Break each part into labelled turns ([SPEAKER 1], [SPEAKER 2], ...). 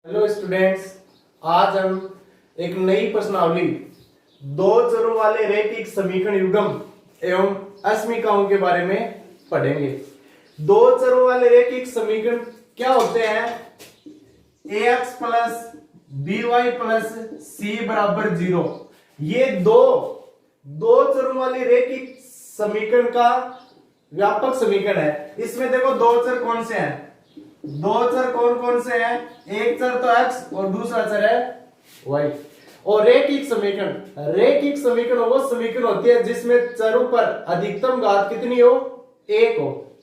[SPEAKER 1] Hello students, आज हम एक नई प्रश्नावली दो चरों वाले रैखिक समीकरण युग्म एवं अस्मिकाओं के बारे में पढ़ेंगे। दो चरों वाले रैखिक समीकरण क्या होते हैं? ax plus by plus c बराबर 0। ये दो चरों वाले रैखिक समीकरण का व्यापक समीकरण है। इसमें देखो दो चर कौन से हैं? दो चर कौन कौन से हैं? एक चर तो x और दूसरा चर है y। और रैखिक समीकरण वो समीकरण होती है जिसमें चरों पर अधिकतम घात कितनी हो? एक हो।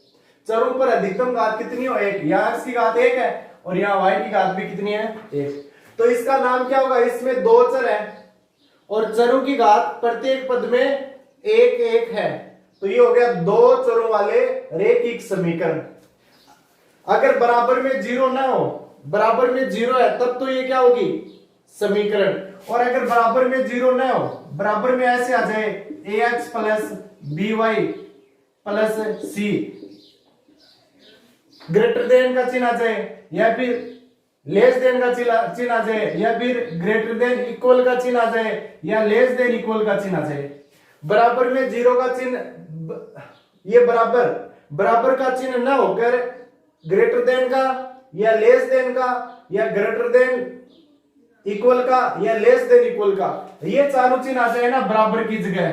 [SPEAKER 1] चरों पर अधिकतम घात कितनी हो? एक। यहाँ x की घात एक है और यहाँ y की घात भी कितनी है? एक। तो इसका नाम क्या होगा? इसमें दो चर है और चरों की घात प्रत्येक पद में एक एक है, तो ये हो गया दो चरों वाले रैखिक समीकरण। अगर बराबर में जीरो ना हो, बराबर में जीरो है तब तो ये क्या होगी? समीकरण। और अगर बराबर में जीरो ना हो, बराबर में ऐसे आ जाए ax plus by plus c, greater than का चिन्ह आ जाए या फिर लेस देन का चिन्ह आ जाए या फिर ग्रेटर देन इक्वल का चिन्ह आ जाए या लेस देन इक्वल का चिन्ह आ जाए। बराबर में जीरो का चिन्ह, ये बराबर का चिन्ह ना होकर ग्रेटर देन का या लेस देन का या ग्रेटर देन इक्वल का या लेस देन इक्वल का, ये चारों चिन्ह आ जाए ना बराबर की जगह,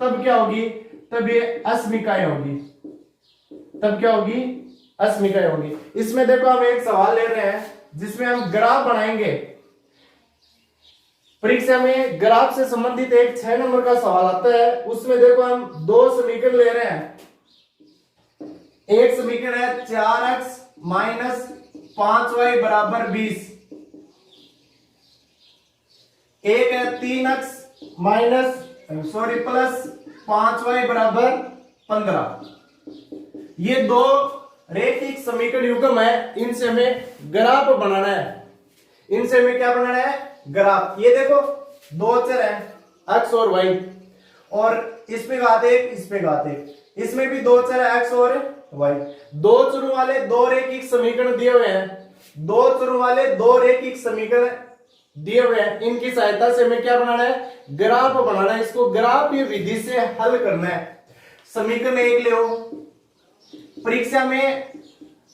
[SPEAKER 1] तब क्या होगी? तब ये अस्मिकाएं होगी। तब क्या होगी? अस्मिकाएं होगी। इसमें देखो हम एक सवाल ले रहे हैं जिसमें हम ग्राफ बनाएंगे। परीक्षा में ग्राफ से संबंधित एक 6 नंबर का सवाल आता है। उसमें देखो हम दो समीकरण ले रहे हैं। एक समीकरण है 4x माइनस 5y बराबर 20। एक है 3x माइनस प्लस 5y बराबर 15। ये दो रैखिक समीकरण युग्म है, इनसे हमें ग्राफ बनाना है। इनसे हमें क्या बनाना है? ग्राफ। ये देखो दो चर है x और y, और इस पे घात एक, इस पे घात एक। इसमें भी दो चर है x और y। दो चरों वाले दो रैखिक समीकरण दिए हुए हैं। दो चरों वाले दो रैखिक समीकरण दिए हुए हैं। इनकी सहायता से हमें क्या बनाना है? ग्राफ बनाना है। इसको ग्राफ की विधि से हल करना है। समीकरण एक ले। परीक्षा में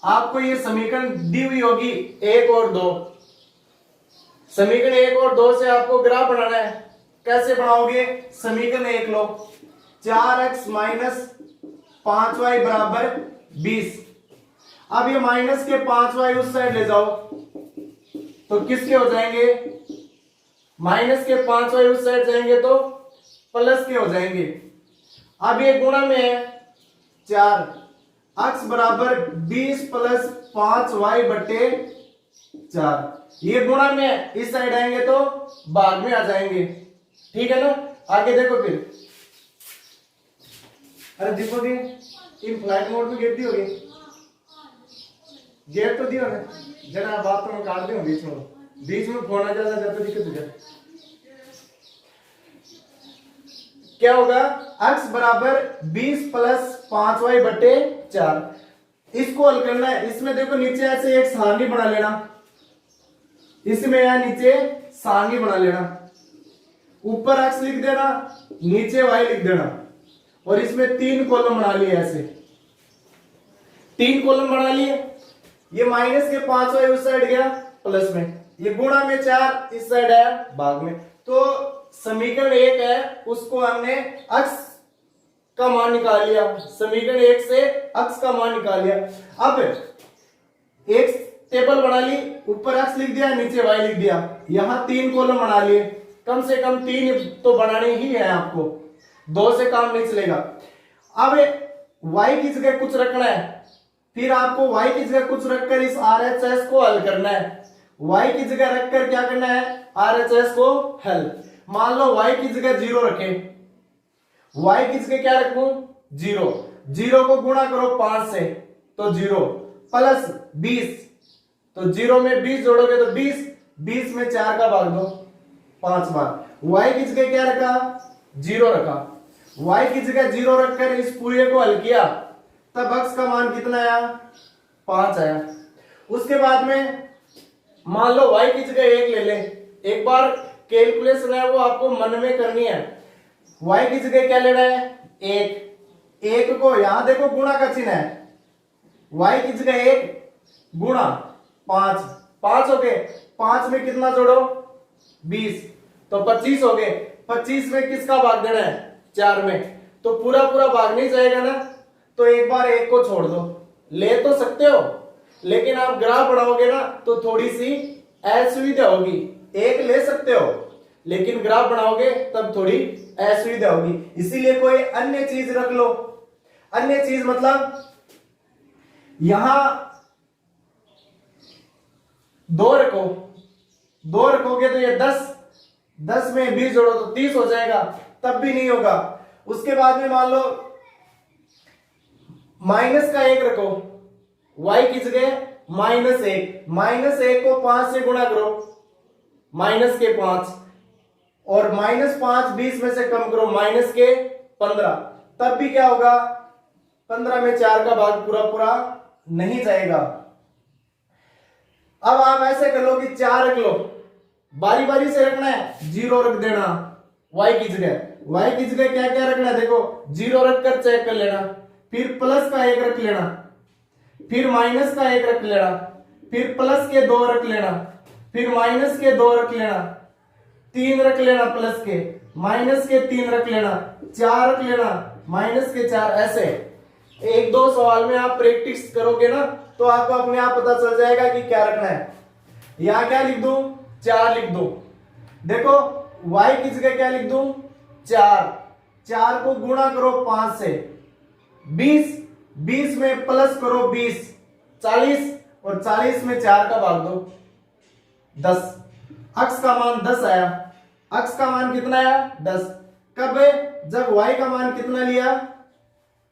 [SPEAKER 1] आपको ये समीकरण दी हुई होगी एक और दो। समीकरण एक और दो से आपको ग्राफ बनाना है। कैसे बनाओगे? समीकरण एक लो, 4x माइनस 5y बराबर 20। अब ये माइनस के 5y उस साइड ले जाओ तो किसके हो जाएंगे? माइनस के 5y उस साइड जाएंगे तो प्लस के हो जाएंगे। अब ये गुणा में है 4, x बराबर 20 प्लस 5y बटे 4। ये गुणा में इस साइड आएंगे तो भाग में आ जाएंगे। ठीक है ना? आगे देखो फिर। अरे देखोगे इन फ्लाइट मोड में गेट दी होगी, गेट तो दियो ना जरा, बात तो मैं काट दूं बीच में फोन आ जाता तो दिक्कत हो जाए। क्या होगा? x बराबर 20 प्लस 5y बटे 4। इसको हल करना है। इसमें देखो नीचे ऐसे एक सारणी बना लेना, इसमें यहां नीचे सारणी बना लेना। ऊपर x लिख देना, नीचे y लिख देना, और इसमें 3 कॉलम बना लिए। ऐसे 3 कॉलम बना लिए। ये माइनस के 5y उस साइड गया प्लस में, ये गुणा में 4 इस साइड आया भाग में। तो समीकरण एक है उसको हमने x का मान निकाल लिया। समीकरण एक से x का मान निकाल लिया। अब एक टेबल बना ली, ऊपर x लिख दिया, नीचे y लिख दिया। यहां 3 कॉलम बना लिए। कम से कम 3 तो बनाने ही है आपको, 2 से काम नहीं चलेगा। अब y की जगह कुछ रखना है, फिर आपको y की जगह कुछ रखकर इस RHS को हल करना है। y की जगह रखकर क्या करना है? RHS को हल। मान लो y की जगह 0 रखें, y की जगह क्या रखूं? 0। 0 को गुणा करो 5 से तो 0, प्लस 20 तो 0 में 20 जोड़ोगे तो 20 में 4 का भाग दो 5 बार। y की जगह क्या रखा? 0 रखा। y की जगह 0 रखकर इस पूरे को हल किया, तब x का मान कितना आया? 5 आया। उसके बाद में मान लो y की जगह 1 ले ले, एक बार कैलकुलेशन है वो आपको मन में करनी है। y की जगह क्या लेना है? 1। 1 को यहां देखो गुणा का चिन्ह है, y की जगह 1 गुणा 5, 5 हो गए, 5 में कितना जोड़ो? 20, तो 25 हो गए। 25 में किसका भाग देना है? 4 में। तो पूरा पूरा भाग नहीं जाएगा ना, तो एक बार 1 को छोड़ दो। ले तो सकते हो, लेकिन आप ग्राफ बढ़ाओगे ना तो थोड़ी सी असुविधा होगी। 1 ले सकते हो, लेकिन ग्राफ बनाओगे तब थोड़ी असुविधा होगी। इसीलिए कोई अन्य चीज रख लो। अन्य चीज मतलब यहां 2 रखो, 2 रखोगे तो ये 10, 10 में 20 जोड़ो तो 30 हो जाएगा, तब भी नहीं होगा। उसके बाद में मान लो माइनस का 1 रखो, y की जगह -1, -1 को 5 से गुणा करो, माइनस के 5, और -5 20 में से कम करो, माइनस के 15, तब भी क्या होगा? 15 में 4 का भाग पूरा पूरा नहीं जाएगा। अब आप ऐसे कर लो कि 4 रख लो, बारी बारी से रखना है। 0 रख देना y की जगह, y की जगह क्या क्या रखना है? देखो 0 रखकर चेक कर लेना, फिर प्लस का 1 रख लेना, फिर माइनस का 1 रख लेना, फिर प्लस के 2 रख लेना, फिर माइनस के 2 रख लेना, 3 रख लेना, प्लस के, माइनस के 3 रख लेना, 4 रख लेना, माइनस के 4। ऐसे 1-2 सवाल में आप प्रैक्टिस करोगे ना तो आपको अपने आप पता चल जाएगा कि क्या रखना है। यहां क्या लिख दूं? 4 लिख दो। देखो y की जगह क्या लिख दूं? 4, 4 को गुणा करो 5 से, 20, 20 में प्लस करो 20, 40, और 40 में 4 का भाग दो 10। अक्स का मान 10 आया। अक्स का मान कितना आया? 10। कब? जब y का मान कितना लिया?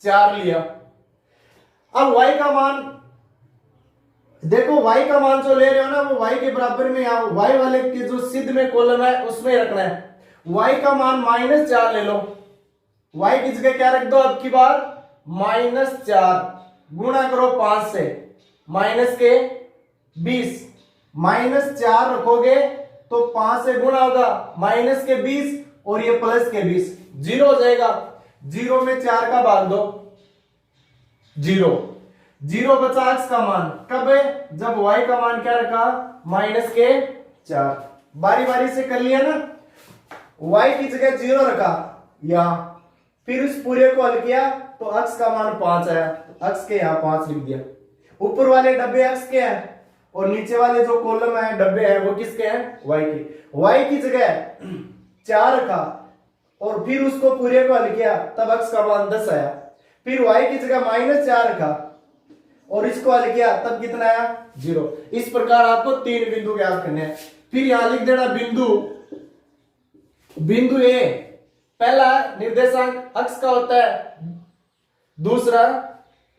[SPEAKER 1] 4 लिया। अब y का मान देखो, y का मान जो ले रहे हो ना वो y के बराबर में आओ, y वाले के जो सिद्ध में कॉलम है उसमें रखना है। y का मान -4 ले लो, y की जगह क्या रख दो? अब की बार -4 गुणा करो 5 से, माइनस के 20, -4 रखोगे तो 5 से गुणा होगा, माइनस के 20 और ये प्लस के 20, 0 हो जाएगा। 0 में 4 का भाग दो, 0, 0 बचा x का मान। कब? जब y का मान क्या रखा? -4। बारी बारी से कर लिया ना। y की जगह 0 रखा यहां, फिर उस पूरे को हल किया तो x का मान 5 आया, x के यहां 5 लिख दिया। ऊपर वाले डब्बे x के हैं और नीचे वाले जो कॉलम है डब्बे हैं वो किसके हैं? y के। y की जगह 4 रखा और फिर उसको पूरे को हल किया तब x का मान 10 आया। फिर y की जगह -4 रखा और इसको हल किया तब कितना आया? 0। इस प्रकार आपको 3 बिंदु ज्ञात करने हैं। फिर यहां लिख देना बिंदु ए, पहला निर्देशांक x का होता है, दूसरा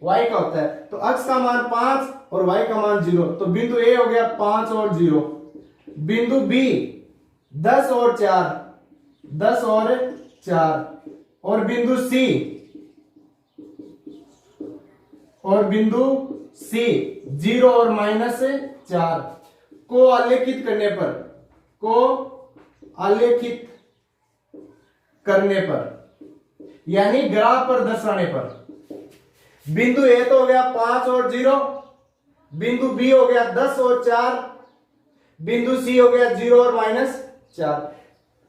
[SPEAKER 1] y का होता है। तो x का मान 5 और y का मान 0, तो बिंदु ए हो गया 5 और 0। बिंदु बी 10 और 4, 10 और 4, और बिंदु सी, और बिंदु सी 0 और -4 को आलेखित करने पर यानी ग्राफ पर दर्शाने पर, बिंदु ए तो हो गया 5 और 0, बिंदु बी हो गया 10 और 4, बिंदु सी हो गया 0 और -4।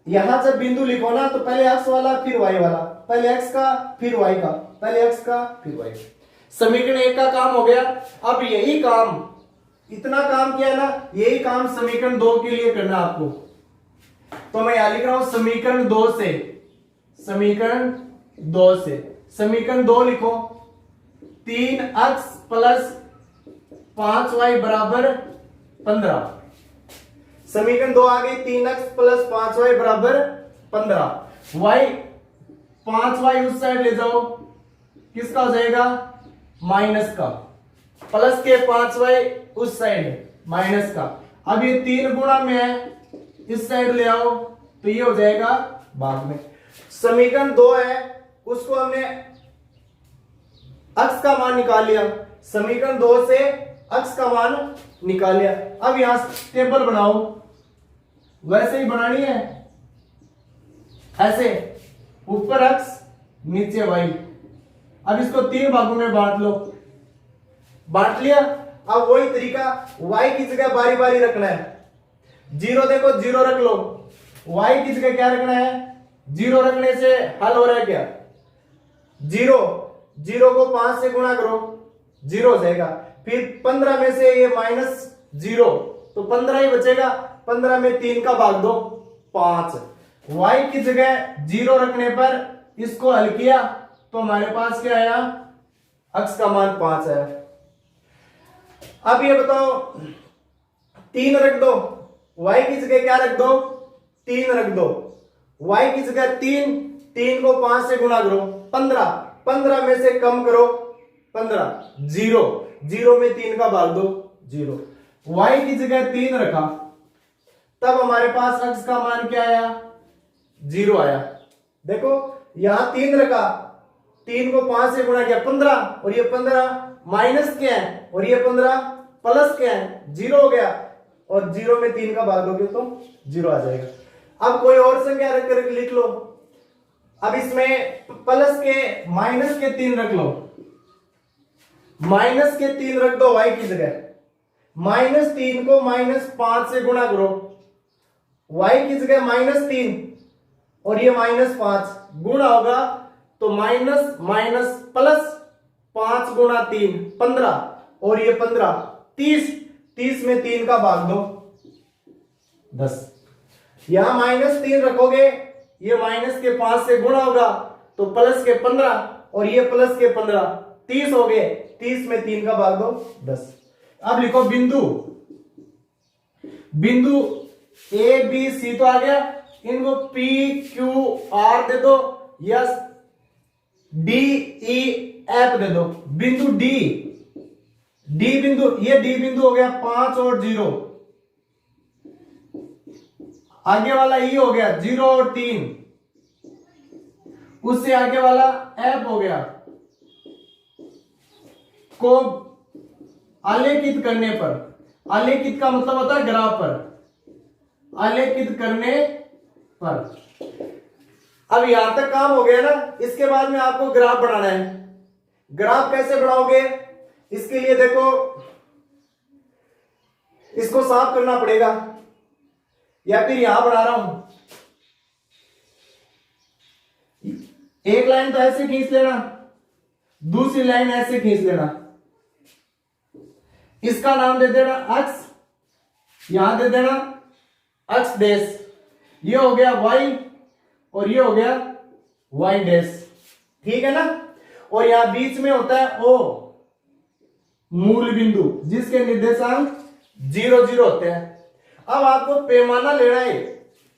[SPEAKER 1] यहां जब बिंदु लिखो ना तो पहले x वाला फिर y वाला, पहले x का फिर y का, पहले x का फिर y का। समीकरण 1 का काम हो गया। अब यही काम, इतना काम किया ना, यही काम समीकरण 2 के लिए करना आपको। तो मैं यहां लिख रहा हूं समीकरण 2 से, समीकरण 2 लिखो, 3x + 5y = 15। समीकरण 2 आ गई, 3x + 5y = 15। y 5y उस साइड ले जाओ, किसका हो जाएगा? माइनस का, प्लस के 5y उस साइड माइनस का। अब ये 3 गुणा में है, इस साइड ले आओ तो ये हो जाएगा बाद में। समीकरण 2 है उसको हमने x का मान निकाल लिया, समीकरण 2 से अक्स का मान निकाल लिया। अब यहां टेबल बनाओ, वैसे ही बनानी है, ऐसे ऊपर अक्स नीचे वाई। अब इसको 3 भागों में बांट लो, बांट लिया। अब वही तरीका y की जगह बारी बारी रखना है। 0 देखो 0 रख लो, y की जगह क्या रखना है, 0 रखने से हल हो रहा है क्या, 0 को 5 से गुणा करो, 0 हो जाएगा। फिर 15 में से ये -0 तो 15 ही बचेगा, 15 में 3 का भाग दो 5। y की जगह 0 रखने पर इसको हल किया तो हमारे पास क्या आया, अक्स का मान 5 है। अब ये बताओ 3 रख दो, y की जगह क्या रख दो, 3 रख दो। y की जगह 3 को 5 से गुणा करो 15 में से कम करो 15, 0 में 3 का भाग दो 0। y की जगह 3 रखा तब हमारे पास अक्स का मान क्या आया, 0 आया। देखो यहां 3 रखा, 3 को 5 से गुणा किया 15, और ये 15 माइनस क्या है और ये 15 प्लस क्या है, 0 हो गया। और 0 में 3 का भाग दोगे तो 0 आ जाएगा। अब कोई और संख्या रख कर लिख लो। अब इसमें प्लस के माइनस के 3 रख लो, माइनस के 3 रख दो y की जगह। -3 को -5 से गुणा करो, y की जगह -3 और ये -5 गुणा होगा तो माइनस माइनस प्लस 5 गुणा 3 15, और ये 15 30 में 3 का भाग दो 10। यहां -3 रखोगे, ये माइनस के 5 से गुणा होगा तो प्लस के 15 और ये प्लस के 15 30 हो गए, 30 में 3 का भाग दो 10। अब लिखो बिंदु ए बी सी तो आ गया, इनको पी क्यू आर दे दो, यस डी ई एफ दे दो। बिंदु डी बिंदु, ये डी बिंदु हो गया 5 और 0, आगे वाला ई हो गया 0 और 3, उससे आगे वाला एफ हो गया। को आलेखित करने पर, आलेखित का मतलब होता है ग्राफ पर, आलेखित करने पर। अब यहां तक काम हो गया ना, इसके बाद में आपको ग्राफ बनाना है। ग्राफ कैसे बनाओगे, इसके लिए देखो इसको साफ करना पड़ेगा, या फिर यहां बना रहा हूं। एक लाइन तो ऐसे खींच लेना, दूसरी लाइन ऐसे खींच लेना, इसका नाम दे देना अक्स, यहां दे देना अक्स डैश, ये हो गया y और ये हो गया y डैश, ठीक है ना। और यहां बीच में होता है O, मूल बिंदु, जिसके निर्देशांक 0 0 होते हैं। अब आपको पैमाना लेना है,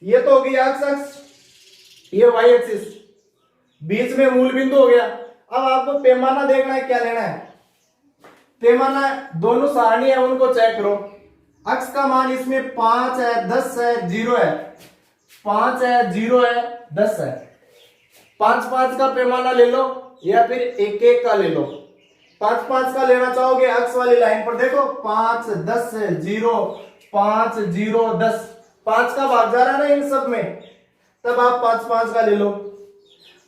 [SPEAKER 1] ये तो हो गया एक्स अक्स, ये y एक्सिस, बीच में मूल बिंदु हो गया। अब आपको पैमाना देखना है, क्या लेना है, पैमाना दोनों सारणी है उनको चेक करो। अक्स का मान इसमें 5 है 10 है 0 है, 5 है 0 है 10 है, 5 का पैमाना ले लो या फिर 1 का ले लो। 5 का लेना चाहोगे अक्स वाली लाइन पर देखो 5 10 0 5 0 10, 5 का भाग जा रहा है ना इन सब में, तब आप 5 का ले लो।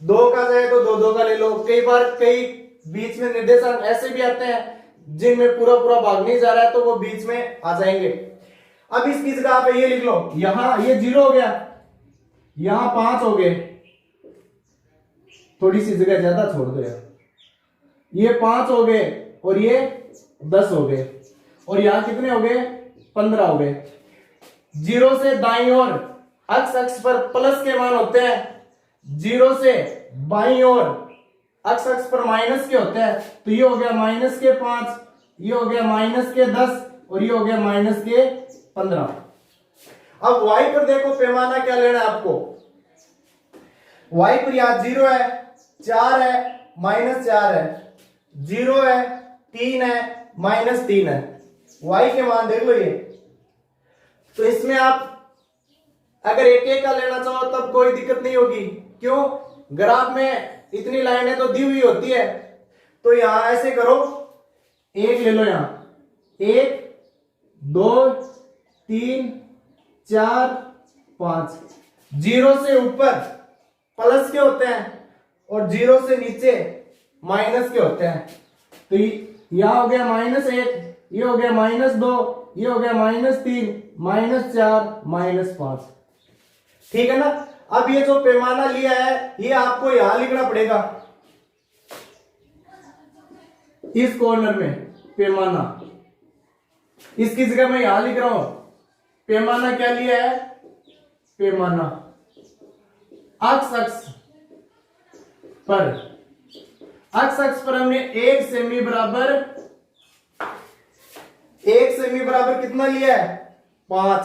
[SPEAKER 1] 2 का जाए तो 2 का ले लो। कई बार कई बीच में निर्देशांक ऐसे भी आते हैं जिनमें पूरा भाग नहीं जा रहा है तो वो बीच में आ जाएंगे। अब इसकी जगह आप ये लिख लो, यहां ये 0 हो गया, यहां 5 हो गए, थोड़ी सी जगह ज्यादा छोड़ दो यार, ये 5 हो गए और ये 10 हो गए, और यहां कितने हो गए 15 हो गए। 0 से दाईं ओर अक्स पर प्लस के मान होते हैं, 0 से बाईं ओर अक्स पर माइनस के होते हैं, तो ये हो गया -5, ये हो गया -10 और ये हो गया -15। अब y पर देखो पैमाना क्या लेना है आपको, y पर यहां 0 है 4 है -4 है, 0 है 3 है -3 है, y के मान देख लो ये। तो इसमें आप अगर 1 का लेना चाहो तब कोई दिक्कत नहीं होगी, क्यों, ग्राफ में इतनी लाइनें तो दी हुई होती है। तो यहां ऐसे करो, 1 ले लो, यहां 1 2 3 4 5। 0 से ऊपर प्लस के होते हैं और 0 से नीचे माइनस के होते हैं। तो यहां हो गया -1, ये हो गया -2, ये हो गया -3, -4, -5। ठीक है ना। अब ये जो पैमाना लिया है ये आपको यहां लिखना पड़ेगा, इस कॉर्नर में पैमाना, इसकी जगह मैं यहां लिख रहा हूं। पैमाना क्या लिया है? पैमाना अक्ष पर हमने 1 सेमी बराबर कितना लिया है? 5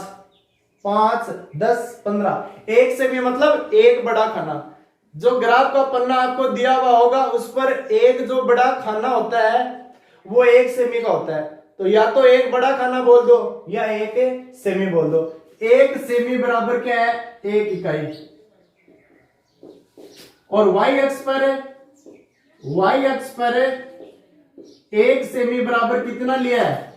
[SPEAKER 1] 5 10 15। 1 सेमी मतलब एक बड़ा खाना। जो ग्राफ का पन्ना आपको दिया हुआ होगा उस पर एक जो बड़ा खाना होता है वो 1 सेमी का होता है। तो या तो एक बड़ा खाना बोल दो या 1 सेमी बोल दो। 1 सेमी बराबर क्या है? 1 इकाई। और y अक्ष पर 1 सेमी बराबर कितना लिया है?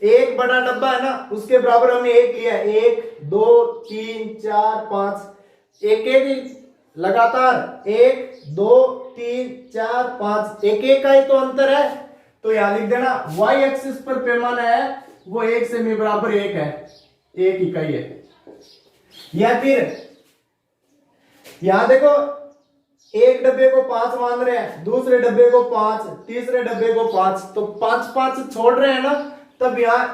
[SPEAKER 1] एक बड़ा डब्बा है ना, उसके बराबर हमने 1 लिया है। 1 2 3 4 5, एक लगातार 1 2 3 4 5, एक का ही तो अंतर है। तो यहां लिख देना y एक्सिस पर पैमाना है वो 1 सेमी बराबर 1 है, 1 इकाई है। या फिर यहां देखो, एक डब्बे को 5 मान रहे हैं, दूसरे डब्बे को 5, तीसरे डब्बे को 5, तो 5 5 छोड़ रहे हैं ना, तब यहां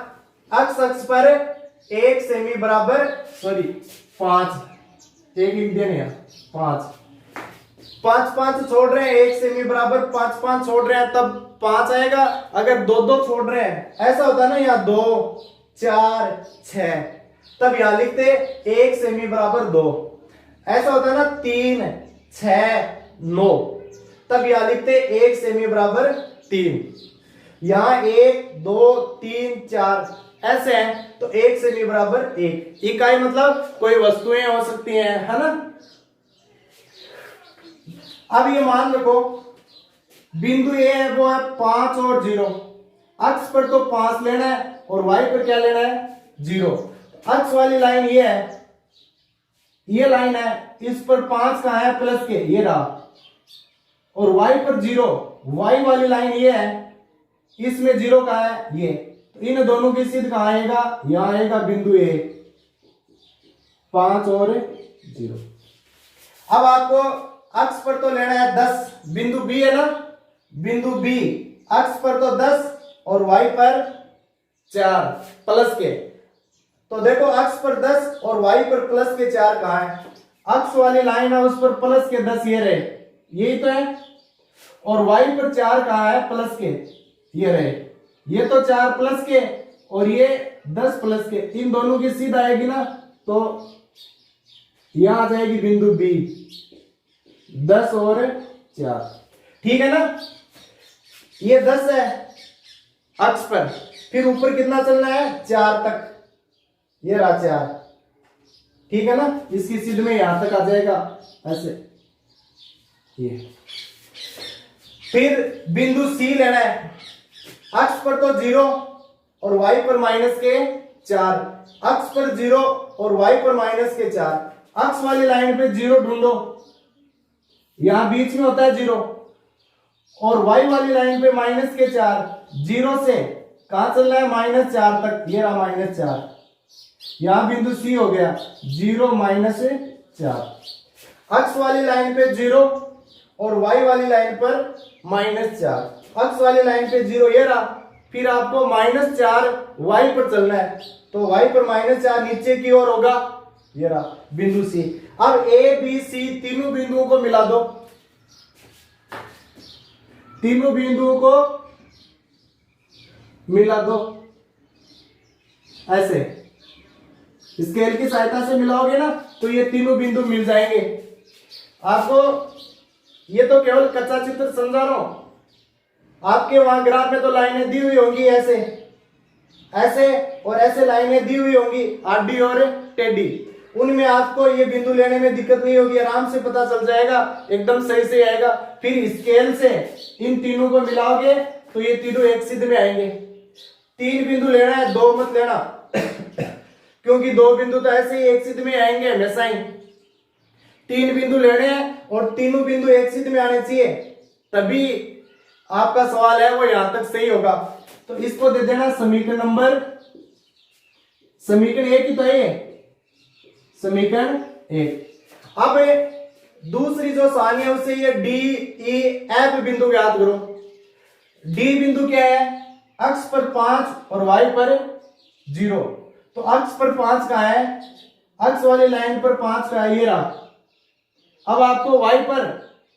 [SPEAKER 1] अक्ष पर 1 सेमी बराबर 5, एक लिख देने 5 5 छोड़ रहे हैं, 1 सेमी बराबर 5 5 छोड़ रहे हैं, तब 5 आएगा। अगर 2 2 छोड़ रहे हैं, ऐसा होता है ना, यहाँ 2 4 6, तब यहां लिखते 1 सेमी बराबर 2। ऐसा होता है ना 3 6 9, तब यहां लिखते 1 सेमी बराबर 3। यहां 1 2 3 4 ऐसे हैं, तो 1 सेमी बराबर 1 इकाई। मतलब कोई वस्तुएं हो सकती हैं, है ना। अब ये मान रखो बिंदु ए है वो है 5 और 0। अक्ष पर तो 5 लेना है और y पर क्या लेना है? 0। अक्ष वाली लाइन ये है, ये लाइन है, इस पर 5 कहां है? प्लस के, ये रहा। और y पर 0, y वाली लाइन ये है, इसमें 0 कहां है? ये। तो इन दोनों की सिद्ध कहां आएगा? यहां आएगा बिंदु ए, 5 और 0। अब आपको अक्ष पर तो लेना है 10, बिंदु बी है ना, बिंदु बी अक्ष पर तो 10 और y पर 4 प्लस के। तो देखो अक्ष पर 10 और y पर प्लस के 4 कहां है? अक्ष वाली लाइन है उस पर प्लस के 10 ये रहे, यही तो है। और y पर 4 कहां है? प्लस के, ये रहे। ये तो 4 प्लस के और ये 10 प्लस के, इन दोनों की सीध आएगी ना, तो यहां आ जाएगी बिंदु बी, 10 और 4। ठीक है ना। ये 10 है अक्ष पर, फिर ऊपर कितना चलना है? 4 तक, ये रहा 4। ठीक है ना। इसकी सीध में यहां तक आ जाएगा ऐसे, ये। फिर बिंदु सी लेना है, अक्ष पर तो 0 और y पर माइनस के 4, अक्ष पर 0 और y पर माइनस के 4। अक्ष वाली लाइन पे 0 ढूंढो, यहां बीच में होता है 0, और y वाली लाइन पे माइनस के 4। 0 से कहां चलना है? -4 तक, ये रहा -4। यहां बिंदु सी हो गया 0 -4। अक्ष वाली लाइन पे 0 और y वाली लाइन पर -4। अक्ष वाली लाइन पे 0 ये रहा, फिर आपको -4 y पर चलना है, तो y पर -4 नीचे की ओर होगा, ये रहा बिंदु सी। अब ए बी सी तीनों बिंदुओं को मिला दो, तीनों बिंदुओं को मिला दो ऐसे, स्केल की सहायता से मिलाओगे ना तो ये तीनों बिंदु मिल जाएंगे। आपको ये तो केवल कच्चा चित्र समझा रहा हूं, आपके वहां ग्राफ में तो लाइनें दी हुई होंगी ऐसे ऐसे और ऐसे लाइनें दी हुई होंगी आडी और टेडी, उनमें आपको ये बिंदु लेने में दिक्कत नहीं होगी, आराम से पता चल जाएगा, एकदम सही से आएगा। फिर स्केल से इन तीनों को मिलाओगे तो ये तीनों एक सिद्ध में आएंगे। 3 बिंदु लेना है, 2 मत लेना क्योंकि 2 बिंदु तो ऐसे ही एक सिद्ध में आएंगे हमेशा ही। 3 बिंदु लेने हैं और तीनों बिंदु एक सिद्ध में आने चाहिए, तभी आपका सवाल है वो यहां तक सही होगा। तो इसको दे देना समीकरण नंबर, समीकरण 1 ही तो है, समीकरण 1। अब दूसरी जो सारणी है उससे ये डी ई एफ बिंदु याद करो। डी बिंदु क्या है, अक्ष पर 5 और वाई पर 0। तो अक्ष पर 5 का है, अक्ष वाली लाइन पर 5 का है, ये रहा। अब आपको वाई पर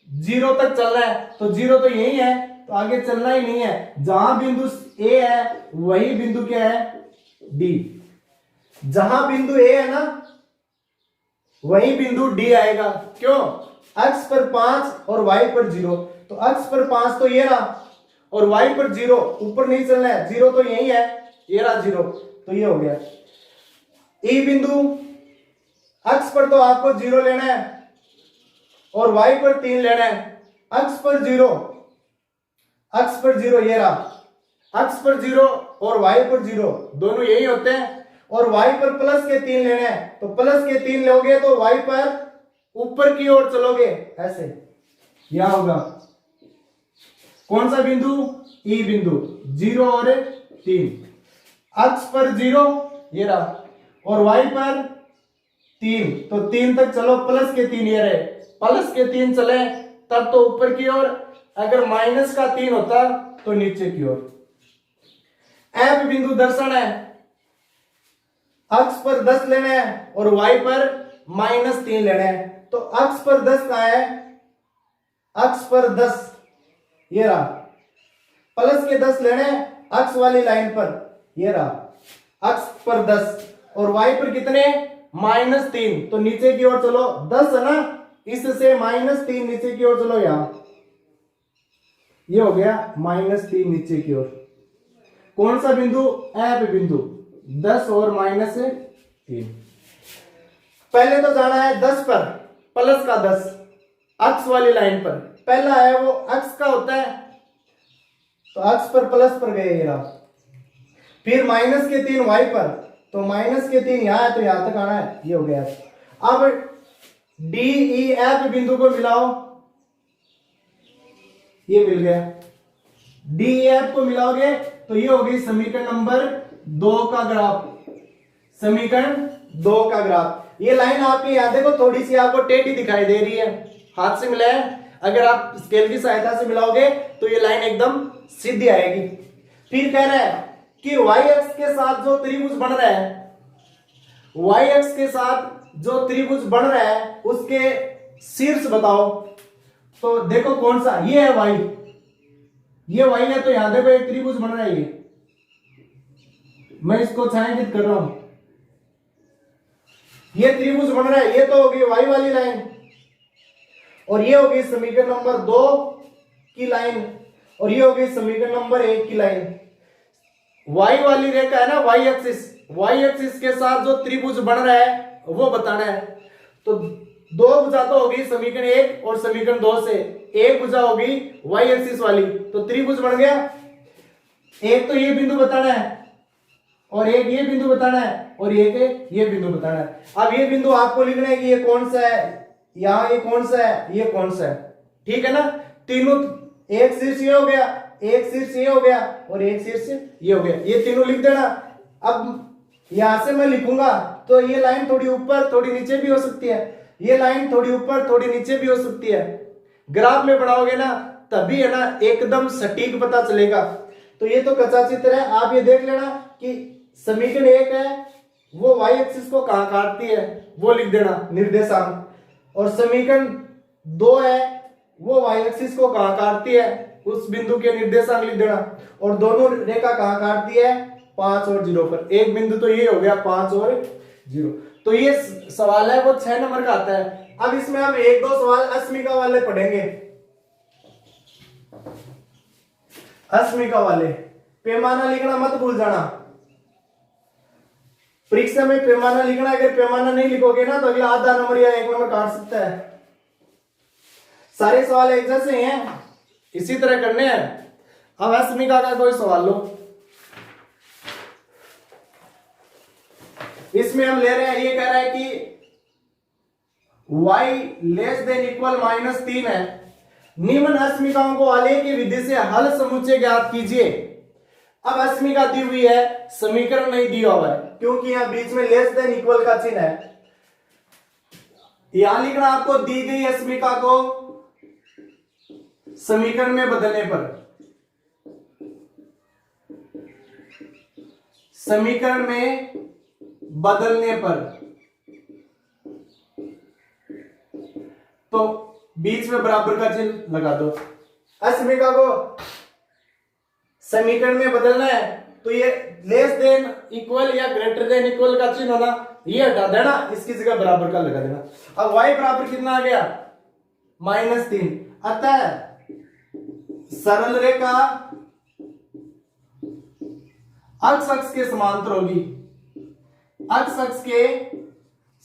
[SPEAKER 1] 0 तक चलना है, तो 0 तो यही है, तो आगे चलना ही नहीं है। जहां बिंदु ए है वही बिंदु क्या है, डी। जहां बिंदु ए है ना वही बिंदु डी आएगा। क्यों, अक्ष पर 5 और वाई पर 0। तो अक्ष पर 5 तो ये रहा और वाई पर 0, ऊपर नहीं चलना है, 0 तो यही है, ये रहा 0, तो ये हो गया। ई बिंदु, अक्ष पर तो आपको 0 लेना है और वाई पर 3 लेना है। अक्ष पर 0, अक्ष पर 0 ये रहा, अक्ष पर 0 और वाई पर 0 दोनों यही होते हैं, और वाई पर प्लस के 3 लेने हैं, तो प्लस के 3 लोगे तो वाई पर ऊपर की ओर चलोगे ऐसे, यह होगा कौन सा बिंदु, ई बिंदु, 0 और 3। अक्ष पर 0 ये रहा और वाई पर 3, तो 3 तक चलो, प्लस के 3 ये रहे, प्लस के 3 चले तब तो ऊपर की ओर, अगर माइनस का 3 होता तो नीचे की ओर। एफ बिंदु दर्शन है, अक्ष पर 10 लेना है और वाई पर -3 लेना है। तो अक्ष पर 10 का है, अक्ष पर 10 ये रहा, प्लस के 10 लेने अक्ष वाली लाइन पर, ये रहा अक्ष पर 10 और वाई पर कितने, -3, तो नीचे की ओर चलो, 10 है ना, इससे -3 नीचे की ओर चलो, यहां ये हो गया -3 नीचे की ओर। कौन सा बिंदु, एफ बिंदु, 10 और -3। पहले तो जाना है 10 पर, प्लस का 10 अक्ष वाली लाइन पर, पहला है वो अक्ष का होता है, तो अक्ष पर प्लस पर गए ये रहा। फिर माइनस के 3 वाई पर, तो माइनस के 3 यहां है, तो यहां तक आना है, ये हो गया। अब डी ई एफ बिंदु को मिलाओ, ये मिल गया। डी ई एफ को मिलाओगे तो ये होगी समीकरण नंबर 2 का ग्राफ, समीकरण 2 का ग्राफ। ये लाइन आपकी याद देखो थोड़ी सी आपको टेढ़ी दिखाई दे रही है, हाथ से मिलाए, अगर आप स्केल की सहायता से मिलाओगे तो ये लाइन एकदम सीधी आएगी। फिर कह रहा है कि वाई अक्ष के साथ जो त्रिभुज बन रहा है, वाई अक्ष के साथ जो त्रिभुज बन रहा है उसके शीर्ष बताओ। तो देखो कौन सा, ये है वाई, ये वाई है, तो यहां देखो एक त्रिभुज बन रहा है, ये मैं इसको छायांकित कर रहा हूं, ये त्रिभुज बन रहा है, ये तो होगी वाई वाली लाइन और ये होगी समीकरण नंबर 2 की लाइन और ये होगी समीकरण नंबर 1 की लाइन। वाई वाली रेखा है ना, वाई एक्सिस, वाई एक्सिस के साथ जो त्रिभुज बन रहा है वो बताना है। तो 2 भुजा तो होगी समीकरण 1 और समीकरण 2 से, एक भुजा होगी वाई एक्सिस वाली, तो त्रिभुज बन गया। एक तो ये बिंदु बताना है और एक ये बिंदु बताना है और एक ये बिंदु बताना है। अब ये बिंदु आपको लिखना है कि ये कौन सा है, यहां ये कौन सा है, ये कौन सा है, ठीक है ना। तीनों, एक शीर्ष ये हो गया, एक शीर्ष ये हो गया और एक शीर्ष ये हो गया, ये तीनों लिख देना। अब यहां से मैं लिखूंगा तो ये लाइन थोड़ी ऊपर थोड़ी नीचे भी हो सकती है, ये लाइन थोड़ी ऊपर थोड़ी नीचे भी हो सकती है। ग्राफ में बनाओगे ना तभी है ना एकदम सटीक पता चलेगा। तो ये तो कच्चा चित्र है, आप ये देख लेना कि समीकरण 1 है वो वाई एक्सिस को कहां काटती है वो लिख देना, निर्देशांक, और समीकरण 2 है वो वाई एक्सिस को कहां काटती है उस बिंदु के निर्देशांक लिख देना, और दोनों रेखा कहां काटती है 5 और 0 पर। एक बिंदु तो ये हो गया 5 और 0। तो ये सवाल है वो 6 नंबर का आता है। अब इसमें हम 1-2 सवाल अस्मिका वाले पढ़ेंगे, अस्मिका वाले। पैमाना लिखना मत भूल जाना, परीक्षा में पैमाना लिखना, अगर पैमाना नहीं लिखोगे ना तो अगला आधा नंबर या 1 नंबर काट सकता है। सारे सवाल एक जैसे हैं, इसी तरह करने हैं। अब अस्मिका का कोई सवाल लो। इसमें हम ले रहे हैं, ये कह रहा है कि y लेस देन इक्वल -3 है। निम्न अस्मिकाओं को आलेख की विधि से हल समुच्चय ज्ञात कीजिए। अब अस्मिका दी हुई है, समीकरण नहीं दिया हुआ है, क्योंकि यहां बीच में लेस देन इक्वल का चिन्ह है। यहां लिखना आपको दी गई अस्मिका को समीकरण में बदलने पर, समीकरण में बदलने पर, तो बीच में बराबर का चिन्ह लगा दो। अस्मिका को समीकरण में बदलना है तो ये लेस देन इक्वल या ग्रेटर देन इक्वल का चिन्ह होना, ये हटा देना, इसकी जगह बराबर का लगा देना। अब y बराबर कितना आ गया? -3। अतः सरल रेखा अक्ष अक्ष के समांतर होगी, अक्ष अक्ष के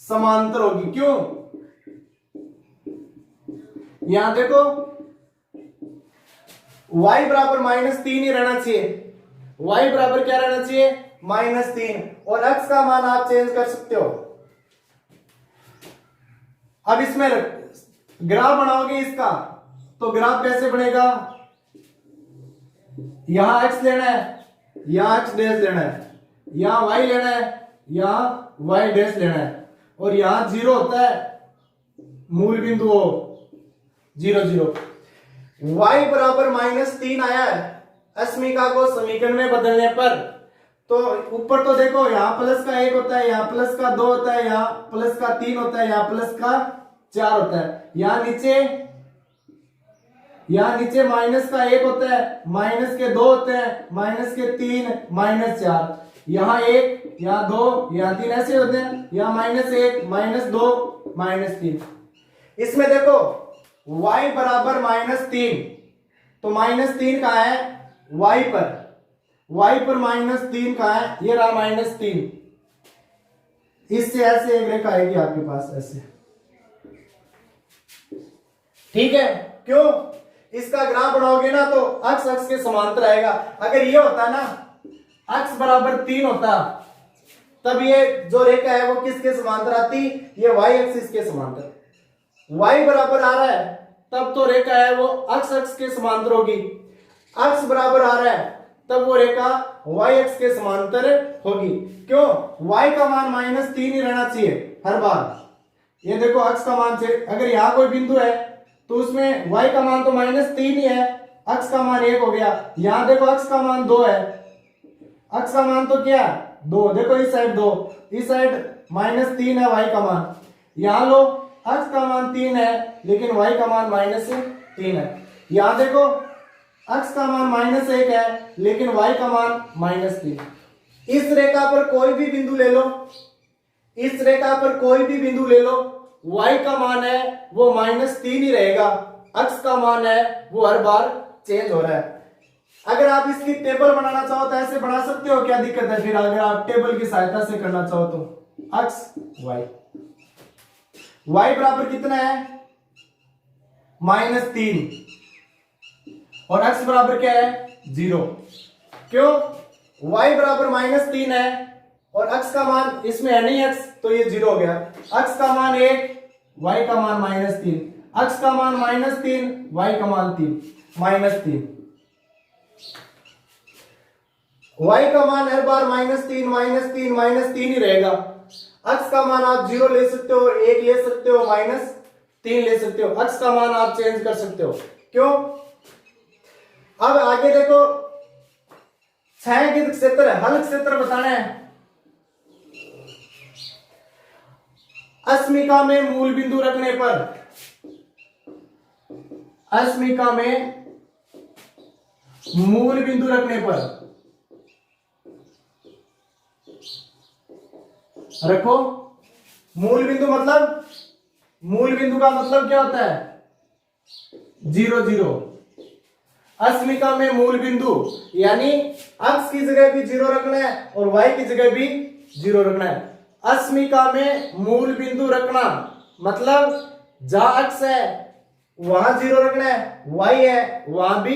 [SPEAKER 1] समांतर होगी। क्यों? यहां देखो y बराबर -3 ही रहना चाहिए, y बराबर क्या रहना चाहिए? -3, और x का मान आप चेंज कर सकते हो। अब इसमें ग्राफ बनाओगे इसका, तो ग्राफ कैसे बनेगा? यहां x लेना है, यहां x डैश लेना है, यहां y लेना है, यहां y डैश लेना है, और यहां 0 होता है मूल बिंदु हो 0 0। y बराबर -3 आया है अस्मिका को समीकरण में बदलने पर। तो ऊपर तो देखो यहां प्लस का 1 होता है, यहां प्लस का 2 होता है, यहां प्लस का 3 होता है, यहां प्लस का 4 होता है, यहां नीचे माइनस का 1 होता है, माइनस के 2 होते हैं, माइनस के 3, -4, यहां 1, यहां 2, यहां 3 ऐसे होते हैं, यहां -1, -2, -3। इसमें देखो y बराबर -3, तो -3 कहां है? y पर -3 कहां है? ये रहा -3। इससे ऐसे एक रेखा आएगी आपके पास ऐसे, ठीक है? क्यों? इसका ग्राफ बनाओगे ना तो अक्ष अक्ष के समांतर आएगा। अगर ये होता ना अक्ष बराबर 3 होता, तब ये जो रेखा है वो किसके समांतर आती? ये y एक्सिस के समांतर। y बराबर आ रहा है तब तो रेखा है वो अक्ष अक्ष के समांतर होगी, अक्ष बराबर आ रहा है तब वो रेखा y अक्ष के समांतर होगी। क्यों? y का मान -3 ही रहना चाहिए हर बार। ये देखो अक्ष का मान से अगर यहां कोई बिंदु है तो उसमें y का मान तो -3 ही है, अक्ष का मान 1 हो गया। यहां देखो अक्ष का मान 2 है, अक्ष का मान तो क्या 2, देखो इस साइड 2, इस साइड -3 है y का मान। यहां लो अक्ष का मान 3 है लेकिन y का मान -3 है। यहां देखो अक्ष का मान -1 है लेकिन y का मान -3। इस रेखा पर कोई भी बिंदु ले लो, इस रेखा पर कोई भी बिंदु ले लो, y का मान है वो -3 ही रहेगा, अक्ष का मान है वो हर बार चेंज हो रहा है। अगर आप इसकी टेबल बनाना चाहो तो ऐसे बना सकते हो, क्या दिक्कत है? फिर अगर आप टेबल की सहायता से करना चाहो तो अक्ष y बराबर कितना है? -3, और x बराबर क्या है? 0। क्यों? y बराबर -3 है और x का मान इसमें है नहीं x, तो ये 0 हो गया। x का मान 1, y का मान -3, x का मान -3, y का मान 3, -3। y का मान हर बार -3, -3, -3 ही रहेगा। x का मान आप 0 ले सकते हो, 1 ले सकते हो, -3 ले सकते हो, x का मान आप चेंज कर सकते हो। क्यों? अब आगे देखो छायांकित क्षेत्र है, हल क्षेत्र बताना है। अस्मिका में मूल बिंदु रखने पर, अस्मिका में मूल बिंदु रखने पर रखो। मूल बिंदु मतलब, मूल बिंदु का मतलब क्या होता है? 0 0। अस्मिका में मूल बिंदु यानी x की जगह भी 0 रखना है और y की जगह भी 0 रखना है। अस्मिका में मूल बिंदु रखना मतलब जहां x है वहां 0 रखना है, y है वहां भी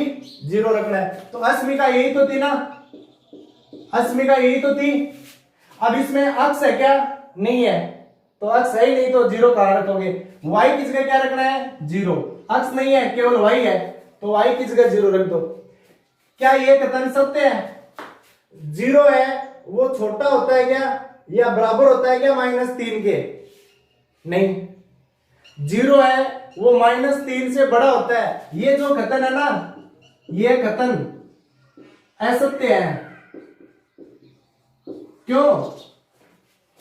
[SPEAKER 1] 0 रखना है। तो अस्मिका यही तो थी ना, अस्मिका यही तो थी। अब इसमें अक्स है क्या? नहीं है, तो अक्स है ही नहीं तो जीरो कहां रखोगे? y की जगह क्या रखना है? जीरो। अक्स नहीं है, केवल y है, तो y की जगह जीरो रख दो। क्या ये कथन सत्य है? जीरो है वो छोटा होता है क्या या बराबर होता है क्या -3 के? नहीं, जीरो है वो -3 से बड़ा होता है। ये जो कथन है ना, ये कथन असत्य है। क्यों?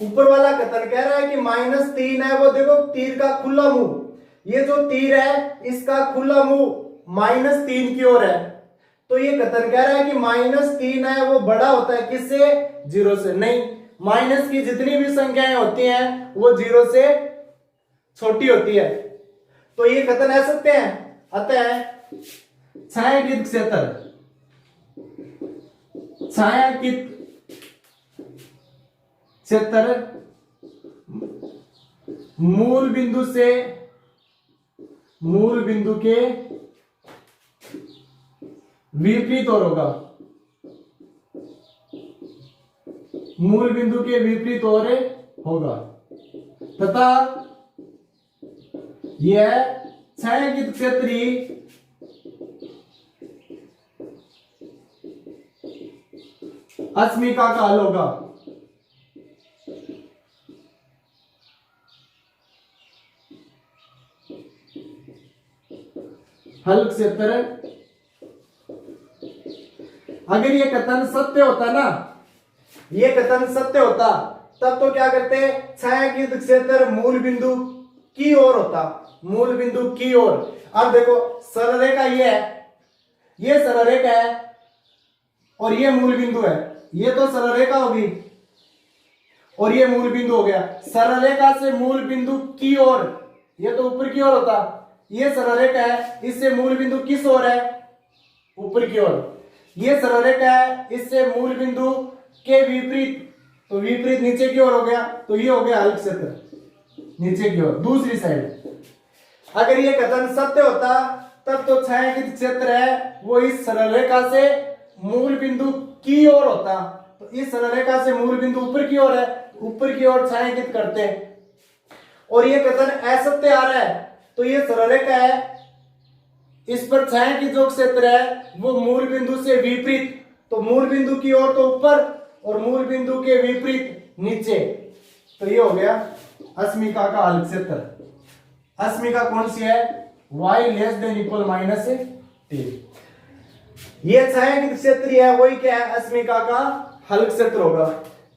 [SPEAKER 1] ऊपर वाला कथन कह रहा है कि -3 है, वो देखो तीर का खुला मुंह, ये जो तीर है इसका खुला मुंह -3 की ओर है, तो ये कथन कह रहा है कि -3 है वो बड़ा होता है किससे? जीरो से। नहीं, माइनस की जितनी भी संख्याएं होती हैं वो जीरो से छोटी होती है, तो ये कथन असत्य है। अतः छायांकित क्षेत्र, छायांकित क्षेत्र मूल बिंदु से, मूल बिंदु के विपरीत ओर होगा, मूल बिंदु के विपरीत ओर होगा, तथा यह छायांकित क्षेत्र ही अस्मिका का हल होगा। हल क्षेत्र, अगर ये कथन सत्य होता ना, ये कथन सत्य होता तब तो क्या करते? छायांकित क्षेत्र मूल बिंदु की ओर होता, मूल बिंदु की ओर। अब देखो सरल रेखा ये है, ये सरल रेखा है और ये मूल बिंदु है, ये तो सरल रेखा होगी और ये मूल बिंदु हो गया। सरल रेखा से मूल बिंदु की ओर, ये तो ऊपर की ओर होता, ये सरल रेखा है, इससे मूल बिंदु किस ओर है? ऊपर की ओर। ये सरल रेखा है, इससे मूल बिंदु के विपरीत, तो विपरीत नीचे की ओर हो गया, तो ये हो गया हल क्षेत्र नीचे की ओर, दूसरी साइड। अगर ये कथन सत्य होता तब तो छायांकित क्षेत्र है वो इस सरल रेखा से मूल बिंदु की ओर होता, तो इस सरल रेखा से मूल बिंदु ऊपर की ओर है, ऊपर की ओर छायांकित करते हैं। और ये कथन असत्य आ रहा है, तो ये सरल रेखा है, इस पर छायांकित जो क्षेत्र है वो मूल बिंदु से विपरीत, तो मूल बिंदु की ओर तो ऊपर और मूल बिंदु के विपरीत नीचे, तो ये हो गया अस्मिका का हल क्षेत्र। अस्मिका कौन सी है? y less than equal -3। ये छायांकित क्षेत्र है, वही क्या है? अस्मिका का हल क्षेत्र होगा।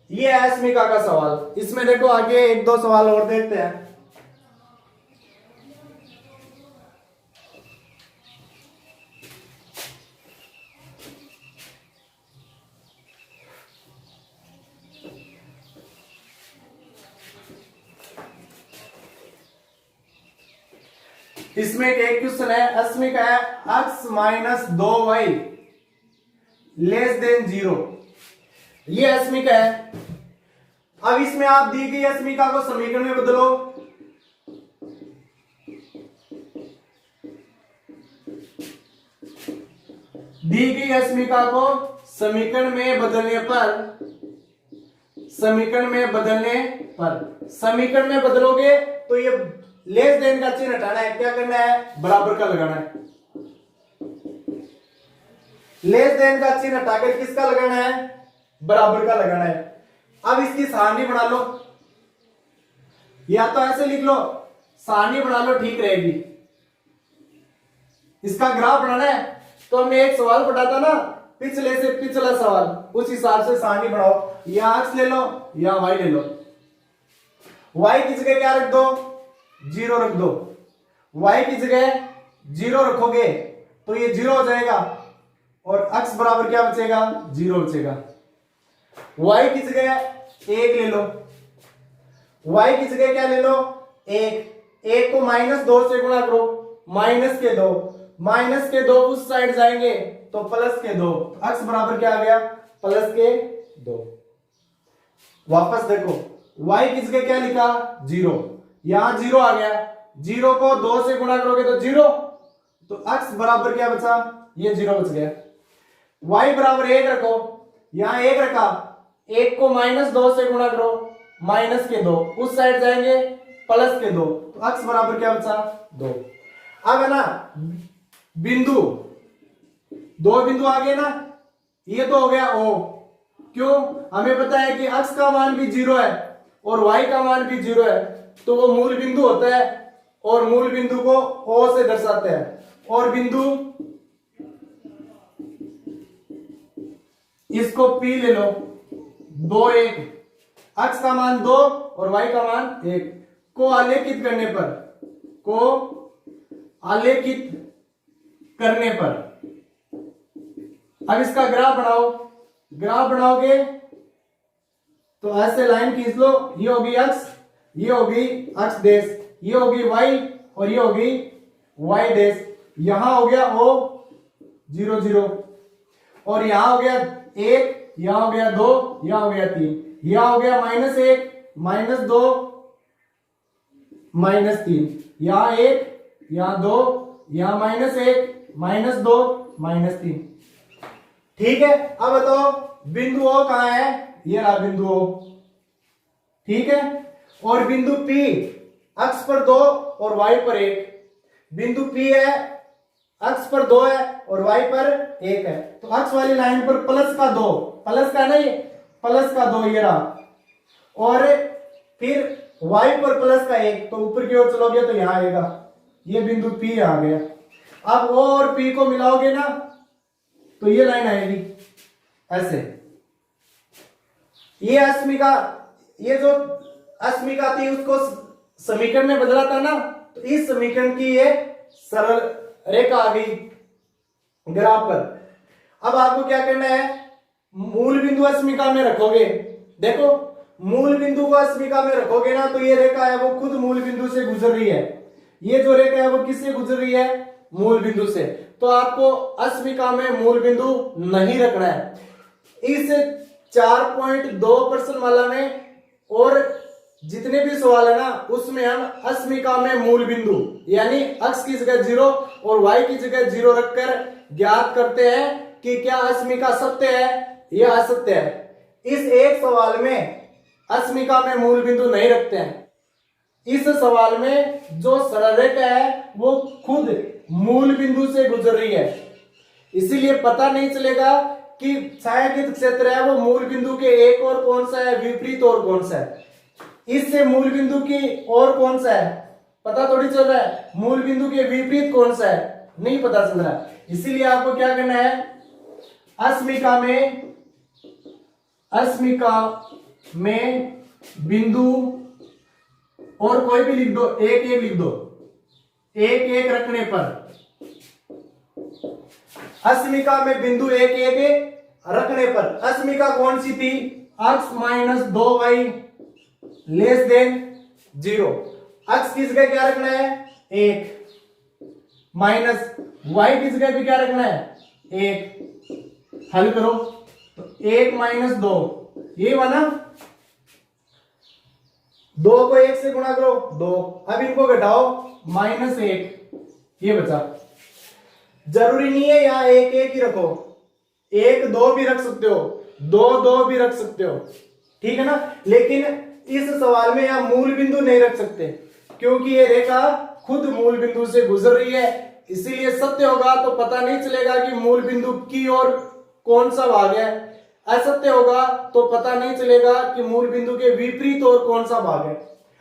[SPEAKER 1] ये है अस्मिका का सवाल। इसमें देखो आगे एक दो सवाल और देखते हैं। इसमें एक क्वेश्चन है, अस्मिका है x - 2y लेस देन 0, ये अस्मिका है। अब इसमें आप दी गई अस्मिका को समीकरण में बदलो, दी गई अस्मिका को समीकरण में बदलने पर, समीकरण में बदलने पर, समीकरण में बदलोगे तो ये लेस देन का चिन्ह हटाना है, क्या करना है? बराबर का लगाना है। लेस देन का चिन्ह हटाकर किसका लगाना है? बराबर का लगाना है। अब इसकी सारणी बना लो, या तो ऐसे लिख लो, सारणी बना लो, ठीक रहेगी। इसका ग्राफ बनाना है तो हमने एक सवाल पढ़ा था ना, पिछले से पिछला सवाल, उस हिसाब से सारणी बनाओ। या x ले लो या y ले लो। y की जगह क्या रख दो? 0 रख दो। y की जगह 0 रखोगे तो ये 0 हो जाएगा और x बराबर क्या बचेगा? 0 बचेगा। y की जगह 1 ले लो, y की जगह क्या ले लो? 1 को -2 से गुणा करो, माइनस के 2 उस साइड जाएंगे तो प्लस के 2, x बराबर क्या आ गया? प्लस के 2। वापस देखो, y की जगह क्या लिखा? 0, यहां 0 आ गया, 0 को 2 से गुणा करोगे तो 0, तो x बराबर क्या बचा? ये 0 बच गया। y बराबर 1 रखो, यहां 1 रखा, एक को -2 से गुणा करो, -2, उस साइड जाएंगे +2, तो अक्स बराबर क्या बचा 2। अब है ना बिंदु, 2 बिंदु आ गए ना, ये तो हो गया O। क्यों? हमें पता है कि अक्स का मान भी 0 है और y का मान भी 0 है, तो वो मूल बिंदु होता है और मूल बिंदु को O से दर्शाते हैं। और बिंदु इसको P ले लो, 2 1, अक्स का मान 2 और y का मान 1 को आलेखित करने पर अब इसका ग्राफ बनाओगे तो ऐसे लाइन खींच लो, ये होगी अक्स, ये होगी अक्स डेश, ये होगी y और ये होगी y डेश। यहां हो गया O 0 0 और यहां हो गया 1, यहां हो गया 2, यहां हो गया 3, यहां हो गया -1 -2 -3, यहां 1, यहां 2, यहां -1 -2 -3। ठीक है, अब बताओ बिंदु O कहां है? ये रहा बिंदु O। ठीक है, और बिंदु P अक्ष पर 2 और y पर 1, बिंदु P है अक्ष पर 2 है और y पर 1 है, तो अक्ष वाली लाइन पर +2, प्लस का नहीं +2 ये रहा, और फिर y पर +1, तो ऊपर की ओर चलोगे तो यहां आएगा, ये बिंदु P आ गया। अब O और P को मिलाओगे ना तो ये लाइन आएगी ऐसे। ये अस्मिका, ये जो अस्मिका थी उसको समीकरण में बदला था ना, तो इस समीकरण की ये सरल रेखा आ गई ग्राफ पर। अब आपको क्या करना है, मूल बिंदु अस्मिका में रखोगे, देखो मूल बिंदु को अस्मिका में रखोगे ना, तो ये रेखा है वो खुद मूल बिंदु से गुजर रही है। ये जो रेखा है वो किससे गुजर रही है? मूल बिंदु से। तो आपको अस्मिका में मूल बिंदु नहीं रखना है। इस 4.2 प्रश्नमाला में और जितने भी सवाल है ना, उसमें हम अस्मिका में मूल बिंदु यानी अक्ष की जगह 0 और y की जगह 0 रखकर ज्ञात करते हैं कि क्या अस्मिका सत्य है या असत्य है। इस एक सवाल में अस्मिका में मूल बिंदु नहीं रखते हैं। इस सवाल में जो सरल रेखा है वो खुद मूल बिंदु से गुजर रही है, इसीलिए पता नहीं चलेगा कि छायांकित क्षेत्र है वो मूल बिंदु के एक और कौन सा है, विपरीत और कौन सा है, इससे मूल बिंदु की और कौन सा है पता थोड़ी चल रहा है, मूल बिंदु के विपरीत कौन सा है नहीं पता चल रहा है। इसीलिए आपको क्या करना है, अस्मिका में बिंदु और कोई भी लिख दो, एक एक लिख दो, एक एक रखने पर अस्मिका में बिंदु एक एक रखने पर अस्मिका कौन सी थी? x - 2y < 0। x की जगह क्या रखना है? 1 माइनस y की जगह भी क्या रखना है? 1। हल करो तो 1 - 2 ये बना, 2 को 1 से गुणा करो 2, अब इनको घटाओ -1 ये बचा। जरूरी नहीं है यहां 1 1 ही रखो, 1 2 भी रख सकते हो, 2 2 भी रख सकते हो, ठीक है ना। लेकिन इस सवाल में यहां मूल बिंदु नहीं रख सकते क्योंकि ये रेखा खुद मूल बिंदु से गुजर रही है, इसीलिए सत्य होगा तो पता नहीं चलेगा कि मूल बिंदु की ओर कौन सा भाग है, असत्य होगा तो पता नहीं चलेगा कि मूल बिंदु के विपरीत और कौन सा भाग है।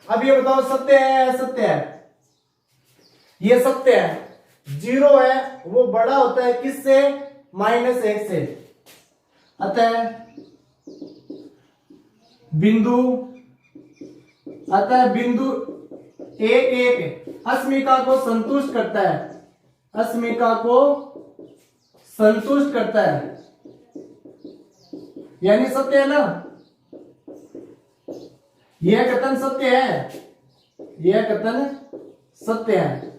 [SPEAKER 1] अब ये बताओ सत्य है या असत्य है? ये सत्य है। 0 है वो बड़ा होता है किससे? -1 से। अतः बिंदु 1 1 अस्मिका को संतुष्ट करता है, अस्मिका को संतुष्ट करता है यानी सत्य है ना, यह कथन सत्य है, यह कथन सत्य है।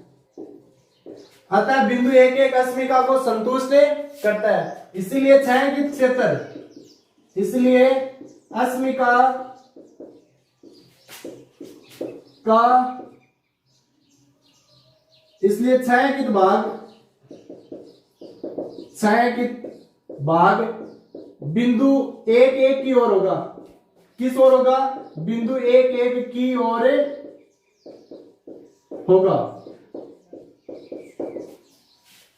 [SPEAKER 1] अतः बिंदु 1 1 अस्मिका को संतुष्ट करता है, इसीलिए छायांकित क्षेत्र, इसलिए अस्मिका का, इसलिए छायांकित भाग बिंदु 1 1 की ओर होगा। किस ओर होगा? बिंदु 1 1 की ओर होगा।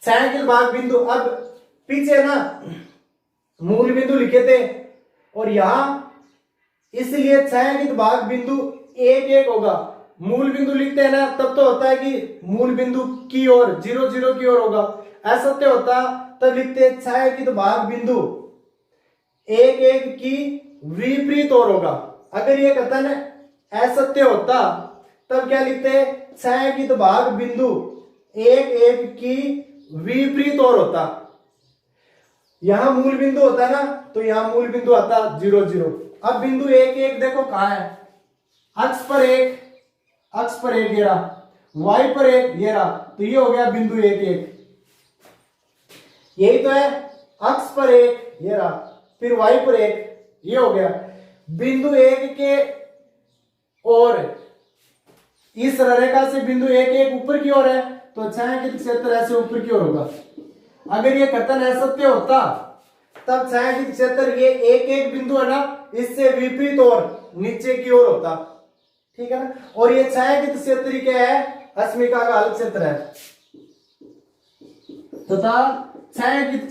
[SPEAKER 1] छायांकित भाग बिंदु, अब पीछे ना मूल बिंदु लिखे थे और यहां इसलिए छायांकित भाग बिंदु 1 1 होगा। मूल बिंदु लिखते हैं ना तब तो होता है कि मूल बिंदु की ओर 0 0 की ओर होगा। असत्य होता तब लिखते हैं छायांकित भाग बिंदु 1 1 की विपरीत ओर होगा। अगर ये कथन असत्य होता तब क्या लिखते हैं? छायांकित भाग बिंदु 1 1 की विपरीत ओर होता। यहां मूल बिंदु होता ना तो यहां मूल बिंदु आता 0 0। अब बिंदु 1 1 देखो कहां है? अक्ष पर एक ये रहा, y पर एक ये रहा, तो ये हो गया बिंदु 1 1। यही तो है, अक्ष पर एक ये रहा, फिर y पर एक ये हो गया। बिंदु 1 के और इस रेखा से बिंदु 1 1 ऊपर की ओर है तो छायांकित क्षेत्र ऐसे ऊपर की ओर होगा। अगर ये कथन असत्य होता तब छायांकित क्षेत्र ये 1 1 बिंदु है ना इससे विपरीत ओर नीचे की ओर होता। ठीक है ना? और ये छायांकित क्षेत्र क्या है? अस्मिका का हल क्षेत्र है तथा छायांकित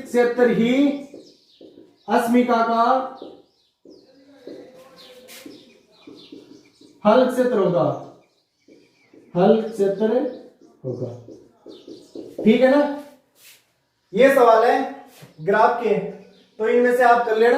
[SPEAKER 1] क्षेत्र ही अस्मिका का हल क्षेत्र होगा। ठीक है ना? ये सवाल है ग्राफ के, तो इनमें से आप कर लेना।